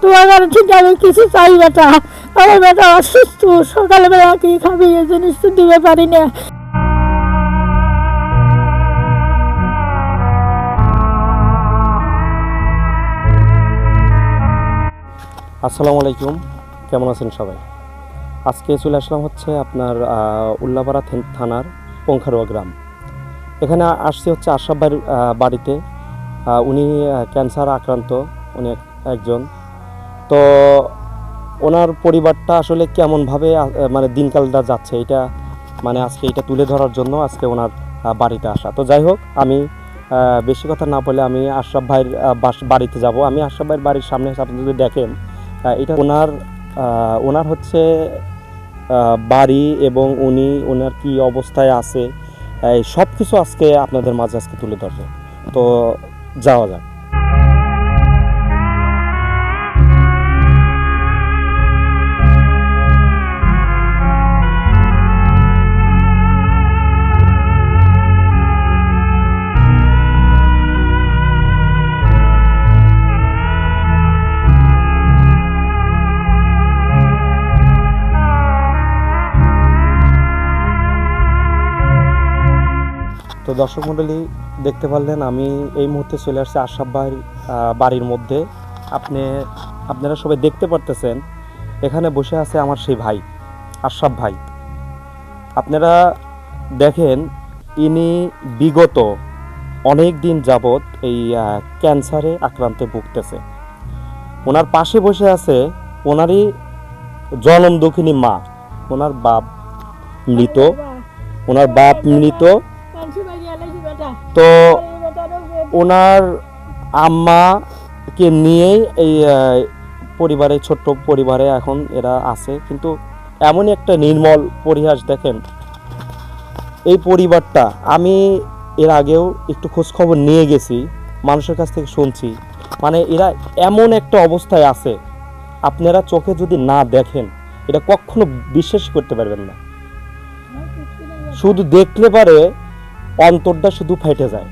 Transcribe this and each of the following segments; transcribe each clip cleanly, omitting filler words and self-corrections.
তোমার কাছে থেকে আমি কিছু চাই বেটা, আমার বেটা অসুস্থ, সকালবেলা কি খাবি এই জিনিস তো দিতে পারি না। আসসালামু আলাইকুম, কেমন আছেন সবাই? আজকে চলে আসলাম হচ্ছে আপনার উল্লাপাড়া থানার পঙ্খারোয়া গ্রাম। এখানে আসছি হচ্ছে আশরাফ ভাইয়ের বাড়িতে। উনি ক্যান্সার আক্রান্ত, উনি একজন। তো ওনার পরিবারটা আসলে কেমনভাবে মানে দিনকালটা যাচ্ছে, এটা মানে আজকে এটা তুলে ধরার জন্য আজকে ওনার বাড়িতে আসা। তো যাই হোক, আমি বেশি কথা না বলে আমি আশরাফ ভাইয়ের বাড়িতে যাব। আমি আশরাফ ভাইয়ের বাড়ির সামনে আপনি যদি দেখেন, এটা ওনার হচ্ছে বাড়ি এবং ওনার কি অবস্থায় আছে সব কিছু আজকে আপনাদের মাঝে আজকে তুলে ধরবো। তো যাওয়া যাক। তো দর্শক মণ্ডলী, দেখতে পারলেন আমি এই মুহূর্তে চলে আসছি আশরাফ ভাইয়ের বাড়ির মধ্যে। আপনারা সবাই দেখতে পারতেছেন, এখানে বসে আছে আমার সেই ভাই আশরাফ ভাই। আপনারা দেখেন, ইনি বিগত অনেক দিন যাবৎ এই ক্যান্সারে আক্রান্তে ভুগতেছে। ওনার পাশে বসে আছে ওনারই জনম দুঃখিনী মা। ওনার বাপ মৃত। তো ওনার আম্মাকে নিয়েই এই পরিবারে, ছোট্ট পরিবারে এখন এরা আছে। কিন্তু এমনই একটা নির্মল পরিহাস দেখেন এই পরিবারটা। আমি এর আগেও একটু খোঁজখবর নিয়ে গেছি, মানুষের কাছ থেকে শুনছি, মানে এরা এমন একটা অবস্থায় আছে, আপনারা চোখে যদি না দেখেন এটা কখনো বিশ্বাস করতে পারবেন না। শুধু দেখলে পারে অন্তরটা শুধু ফেটে যায়।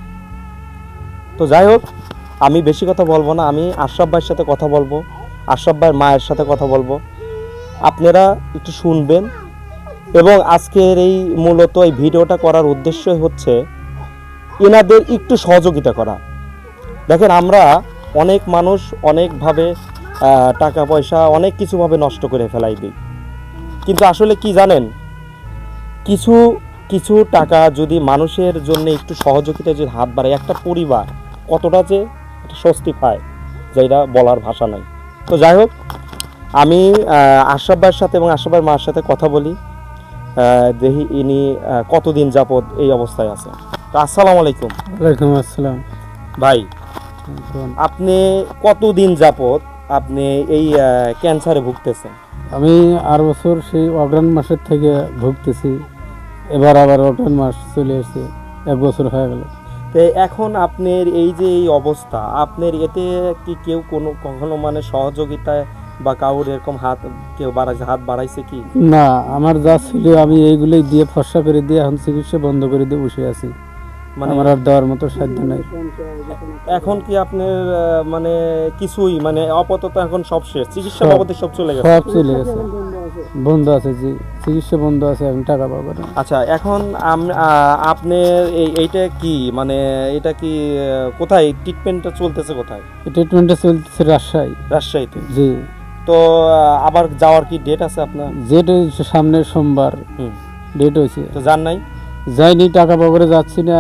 তো যাই হোক, আমি বেশি কথা বলবো না, আমি আশরাফ ভাইয়ের সাথে কথা বলবো, আশরাফ ভাইয়ের মায়ের সাথে কথা বলবো, আপনারা একটু শুনবেন। এবং আজকের এই মূলত এই ভিডিওটা করার উদ্দেশ্যই হচ্ছে এনাদের একটু সহযোগিতা করা। দেখেন, আমরা অনেক মানুষ অনেকভাবে টাকা পয়সা অনেক কিছুভাবে নষ্ট করে ফেলাই দিই, কিন্তু আসলে কি জানেন, কিছু টাকা যদি মানুষের জন্য একটু সহযোগিতা যদি হাত বাড়ায়, একটা পরিবার কতটা যে একটা স্বস্তি পায়, যেটা বলার ভাষা নাই। তো যাই হোক, আমি আশরাফ ভাইয়ের সাথে এবং আশরাফ ভাইয়ের মার সাথে কথা বলি, দেখি ইনি কতদিন যাবত এই অবস্থায় আছে। তো আসসালামু আলাইকুম। ওয়ালাইকুম আসসালাম। ভাই, আপনি কতদিন যাবত আপনি এই ক্যান্সারে ভুগতেছেন? আমি 8 বছর সেই অগ্রহণ মাসের থেকে ভুগতেছি। এবার আবার অগ্রহণ মাস চলে এসেছে, 1 বছর হয়ে গেল। তো এখন আপনার এই যে এই অবস্থা, আপনার এতে কি কেউ কখনো মানে সহযোগিতায় বা কাউর এরকম কেউ হাত বাড়াইছে কি? না, আমার যা ছিল আমি এইগুলোই দিয়ে ফর্সা করে দিয়ে এখন চিকিৎসা বন্ধ করে দিয়ে বসে আছি। মানে আমার আর দেওয়ার মতো সাধ্য নাই। এখন কি আপনার মানে কিছুই মানে আপাতত এখন সব শেষ, চিকিৎসা বাবদে সব চলে গেছে? সব চলে গেছে, বন্ধ আছে, জি চিকিৎসা বন্ধ আছে, এখন টাকা পাবো না। আচ্ছা, এখন আপনার এইটা কি মানে এটা কি কোথায় ট্রিটমেন্টটা চলতেছে? কোথায় ট্রিটমেন্টটা চলতেছে? রাজশাহীতে। জি। তো আবার যাওয়ার কি ডেট আছে আপনার? যেটা সামনের সোমবার ডেট হয়েছে। তো যান নাই? যাইনি, টাকা পাবো যাচ্ছি না।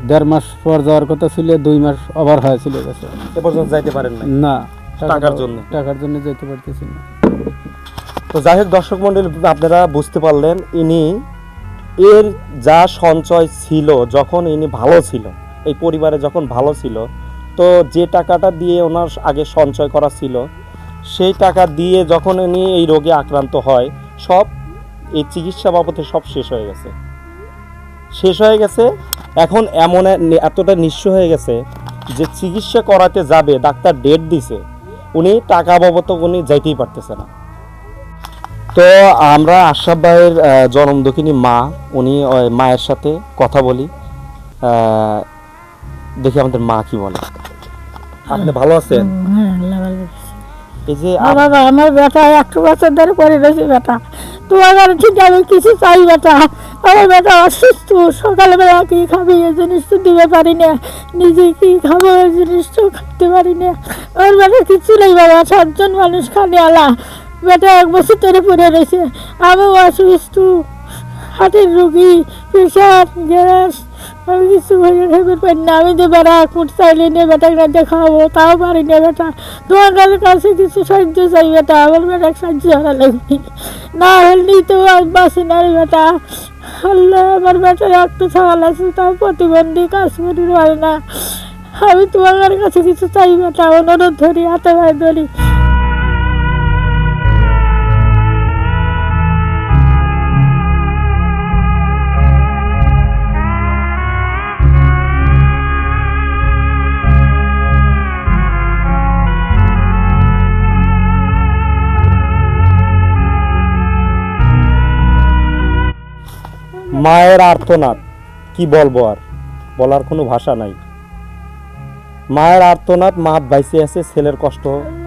1.5 মাস পর যাওয়ার কথা ছিল, 2 মাস ওভার হয়ে চলে গেছে। এ পর্যন্ত যাইতে পারেন না, টাকার জন্য যেতে পারতেছি না। তো যাই হোক, দর্শক মণ্ডলী, আপনারা বুঝতে পারলেন, এর যা সঞ্চয় ছিল, যখন ইনি ভালো ছিল, এই পরিবারে যখন ভালো ছিল, তো যে টাকাটা দিয়ে ওনার আগে সঞ্চয় করা ছিল, সেই টাকা দিয়ে যখন ইনি এই রোগে আক্রান্ত হয়, সব এই চিকিৎসা বাবদে সব শেষ হয়ে গেছে। এখন এতটা নিঃস্ব হয়ে গেছে যে চিকিৎসা করাতে যাবে, ডাক্তার ডেট দিছে, উনি টাকা বাবদ উনি যাইতেই পারতেছে না। তো আমরা আশরাফ ভাইয়ের জনম দুঃখিনী মা, উনি মায়ের সাথে কথা বলি, দেখি আমাদের মা কি বলে। আপনি ভালো আছেন? এই যে বাবা আমার বেটা 1 বছর ধরে পড়ে রয়েছে বেটা, তোমার ঠিক আমি কিছু চাই বেটা, আমার বেটা অসুস্থ, সকালবেলা কি খাবি এই জিনিস তো দিতে পারি না, নিজে কি খাবো এই জিনিস তো খাইতে পারি না, আমার বেটা কিছু নেই বাবা, 7 জন মানুষ খালি আলা, বেটা 1 বছর ধরে পড়ে রয়েছে, আমিও অসুস্থ, হার্টের রোগী, প্রেশার, গ্যাস, আমি কিছু হয়ে খাইতে পারি না, আমি যে বেটা কুট চাইলে নিয়ে বেটাকে রাতে খাওয়াবো তাও পারি না বেটা, তোমার কাছে কিছু সাহায্য চাই বেটা, আমার বেটা সাহায্য করা লাগবে, না হলেই তো আর বাঁচি না রে বেটা, আল্লাহ আমার বেটা একটু ছাড়া লাগছে তাও প্রতিবন্ধী, কাজ করতে পারে না, আমি তোমার কাছে কিছু চাই বেটা, অনুরোধ ধরি, হাতে পায়ে ধরি। মায়ের আর্তনাদ কি বলবো, আর বলার কোনো ভাষা নাই। মায়ের আর্তনাদ, মা বাইসে আছে, ছেলের কষ্ট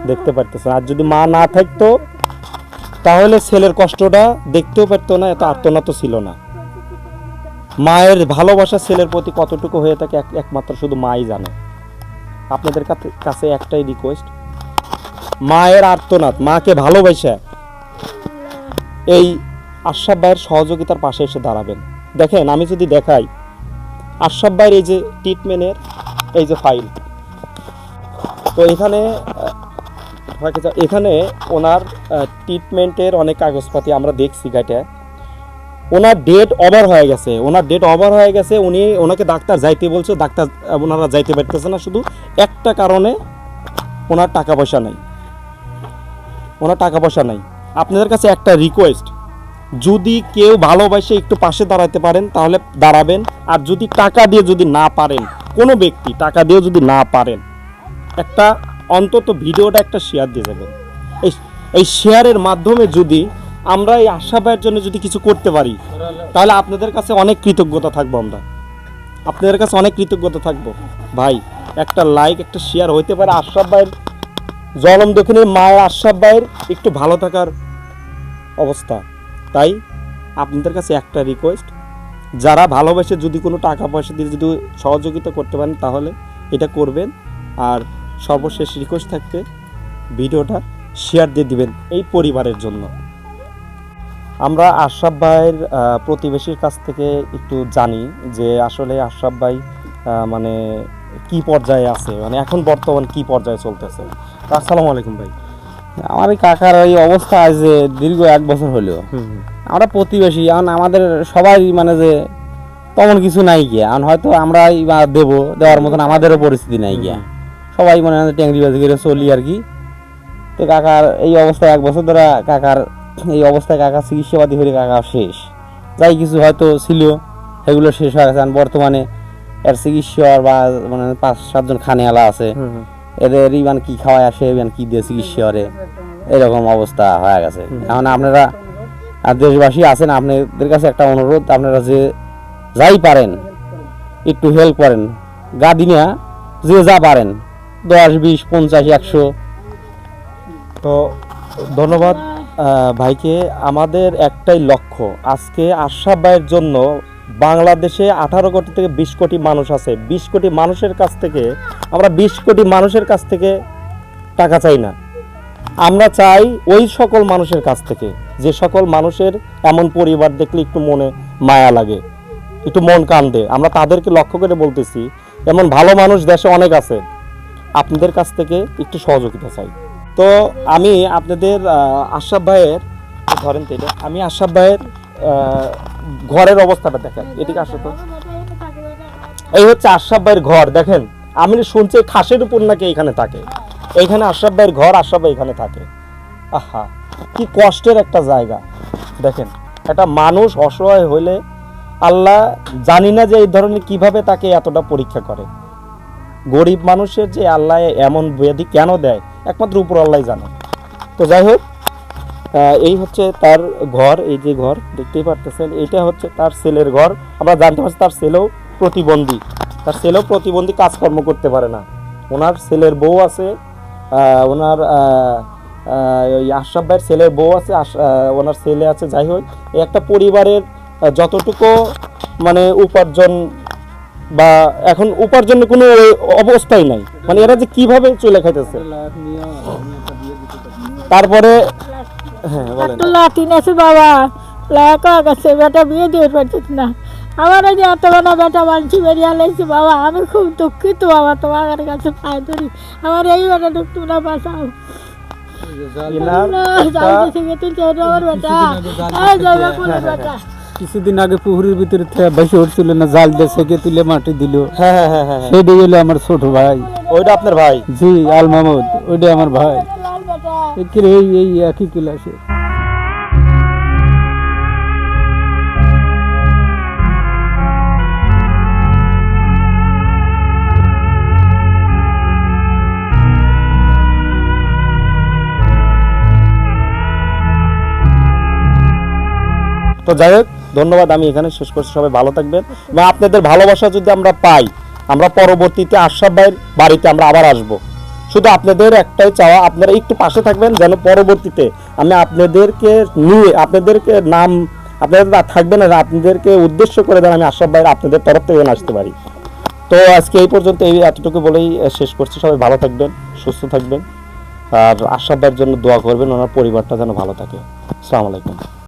দেখতে পারতেছে, আর যদি মা না থাকতো তাহলে ছেলের কষ্টটা দেখতেও পারতো না, এত আর্তনাদ তো ছিল না। মায়ের ভালোবাসা ছেলের প্রতি কতটুকু হয়ে থাকে একমাত্র শুধু মাই জানে। আপনাদের কাছে একটাই রিকোয়েস্ট, মায়ের আর্তনাদ, মাকে ভালোবাসা এই আশরাফ ভাইয়ের সহযোগিতার পাশে এসে দাঁড়াবেন। দেখেন আমি যদি দেখাই আশরাফ ভাইয়ের এই যে ট্রিটমেন্টের এই যে ফাইল, তো এখানে ওনার ট্রিটমেন্টের অনেক কাগজপাতি আমরা দেখছি গাইটা, ওনার ডেট ওভার হয়ে গেছে, ওনাকে ডাক্তার যাইতে বলছে, ডাক্তার ওনারা যাইতে পারতেছে না, শুধু একটা কারণে ওনার টাকা পয়সা নাই। আপনাদের কাছে একটা রিকোয়েস্ট, যদি কেউ ভালোবাসে একটু পাশে দাঁড়াতে পারেন তাহলে দাঁড়াবেন, আর যদি টাকা দিয়ে যদি না পারেন, কোনো ব্যক্তি টাকা দিয়ে যদি না পারেন, একটা অন্তত ভিডিওটা একটা শেয়ার দিয়ে যাবেন। এই শেয়ারের মাধ্যমে যদি আমরা এই আশরাফ ভাইয়ের জন্য যদি কিছু করতে পারি তাহলে আপনাদের কাছে অনেক কৃতজ্ঞতা থাকবো ভাই, একটা লাইক, একটা শেয়ার হইতে পারে আশরাফ ভাইয়ের জলম দক্ষিণে মায়ের, আশরাফ ভাইয়ের একটু ভালো থাকার অবস্থা। তাই আপনাদের কাছে একটা রিকোয়েস্ট, যারা ভালোবাসে যদি কোনো টাকা পয়সা দিয়ে যদি সহযোগিতা করতে পারেন তাহলে এটা করবেন, আর সর্বশেষ রিকোয়েস্ট থাকবে ভিডিওটা শেয়ার দিয়ে দিবেন এই পরিবারের জন্য। আমরা আশরাফ ভাইয়ের প্রতিবেশীর কাছ থেকে একটু জানি যে আসলে আশরাফ ভাই মানে কি পর্যায়ে আছে, মানে এখন বর্তমান কি পর্যায়ে চলতেছে। আসসালামু আলাইকুম ভাই। আমার এই কাকার এই অবস্থা আজ যে দীর্ঘ 1 বছর হলো, আমরা প্রতিবেশী, এখন আমাদের সবাই মানে যে তেমন কিছু নাই গিয়া, এখন হয়তো আমরাই দেওয়ার মতন আমাদেরও পরিস্থিতি নাই গিয়া, সবাই মনে হয় ট্যাংরি বাজি করে চলি আর কি। তো কাকার এই অবস্থায় 1 বছর ধরে কাকার এই অবস্থায় কাকার চিকিৎসাপাতি হয়ে কাকা শেষ, যাই কিছু হয়তো ছিল সেগুলো শেষ হয়ে গেছে। বর্তমানে এর চিকিৎসার বা মানে 5-7 জন খানেওয়ালা আছে, এদের ইমান কি খাওয়ায় আসে, ইমান কি দিয়ে চিকিৎসা করে, এরকম অবস্থা হয়ে গেছে। এখন আপনারা দেশবাসী আছেন, আপনাদের কাছে একটা অনুরোধ, আপনারা যে যাই পারেন একটু হেল্প করেন, গাদি না যে যা পারেন 10, 20, 50, 100। তো ধন্যবাদ ভাইকে। আমাদের একটাই লক্ষ্য, আজকে আশরাফ ভাইয়ের জন্য বাংলাদেশে 18 কোটি থেকে 20 কোটি মানুষ আছে, 20 কোটি মানুষের কাছ থেকে আমরা 20 কোটি মানুষের কাছ থেকে টাকা চাই না, আমরা চাই ওই সকল মানুষের কাছ থেকে যে সকল মানুষের এমন পরিবার দেখলে একটু মনে মায়া লাগে, একটু মন কান্দে, আমরা তাদেরকে লক্ষ্য করে বলতেছি এমন ভালো মানুষ দেশে অনেক আছে, আপনাদের কাছ থেকে একটু সহযোগিতা চাই। তো আমি আপনাদের আশরাফ ভাইয়ের ধরেন তো এটা, আমি আশরাফ ভাইয়ের ঘরের অবস্থাটা দেখেন, এদিকে আসো তো, এই হচ্ছে আশরাফ ভাইয়ের ঘর। দেখেন আমি শুনছি খাসের উপর নাকি এখানে থাকে, এইখানে আশরাফ ভাইয়ের ঘর, আশরাফ ভাই এখানে থাকে। আহা কি কষ্টের একটা জায়গা। দেখেন একটা মানুষ অসহায় হইলে আল্লাহ জানি না যে এই ধরনের কিভাবে তাকে এতটা পরীক্ষা করে, গরিব মানুষের যে আল্লাহ এমন ব্যাধি কেন দেয় একমাত্র উপর আল্লাহ জানে। তো যাই হোক, এই হচ্ছে তার ঘর, এই যে ঘর দেখতেই পারতেছেন, এইটা হচ্ছে তার ছেলের ঘর। আমরা জানতে পারছি তার ছেলেও প্রতিবন্ধী, কাজকর্ম করতে পারে না। ওনার ছেলের বউ আছে, ওনার ওই আশরাফ ভাইয়ের ছেলের বউ আছে, ওনার ছেলে আছে, যাই হোক এই একটা পরিবারের যতটুকু মানে উপার্জন বা এখন উপার্জনের কোনো অবস্থাই নাই, মানে এরা যে কিভাবে চলে খাইতেছে। তারপরে হ্যাঁ বলেন। একটা লাঠিন আছে বাবা, লাকা গেছে, বেটা বিয়ে দিয়ে পারছিস না। আমার এই যে এত বড় বেটা মানছি বেরিয়ে আলাইছি বাবা, আমি খুব দুঃখিত বাবা, তোমার কাছে পায়ে ধরি, আমার এই বেটা দুঃখ তোমরা বাঁচাও। এনার আমার বেটা, এই যাইবা কোনে বেটা? কিছুদিন আগে পুকুরের ভিতরে বেশি উঠছিল না, জাল দিয়ে সেকে তুলে মাটি দিল, হ্যাঁ হ্যাঁ হ্যাঁ হ্যাঁ, সেটাই হলো আমার ছোট ভাই। ওইটা আপনার ভাই? জি, আল মাহমুদ, ওইটা আমার ভাই। লাল বেটা, এই একই ক্লাসে। তো যাই হোক, ধন্যবাদ, আমি এখানে শেষ করছি। সবাই ভালো থাকবেন এবং আপনাদের ভালোবাসা যদি আমরা পাই, আমরা পরবর্তীতে আশরাফ ভাইয়ের বাড়িতে আমরা আবার আসব। শুধু আপনাদের একটাই চাওয়া, আপনারা একটু পাশে থাকবেন যেন পরবর্তীতে আমি আপনাদেরকে নিয়ে, আপনাদেরকে নাম আপনাদের থাকবেন না, আপনাদেরকে উদ্দেশ্য করে যেন আমি আশরাফ ভাইয়ের আপনাদের তরফ থেকে আসতে পারি। তো আজকে এই পর্যন্ত, এই এতটুকু বলেই শেষ করছি। সবাই ভালো থাকবেন, সুস্থ থাকবেন, আর আশরাফ ভাইয়ের জন্য দোয়া করবেন, ওনার পরিবারটা যেন ভালো থাকে। আসসালামু আলাইকুম।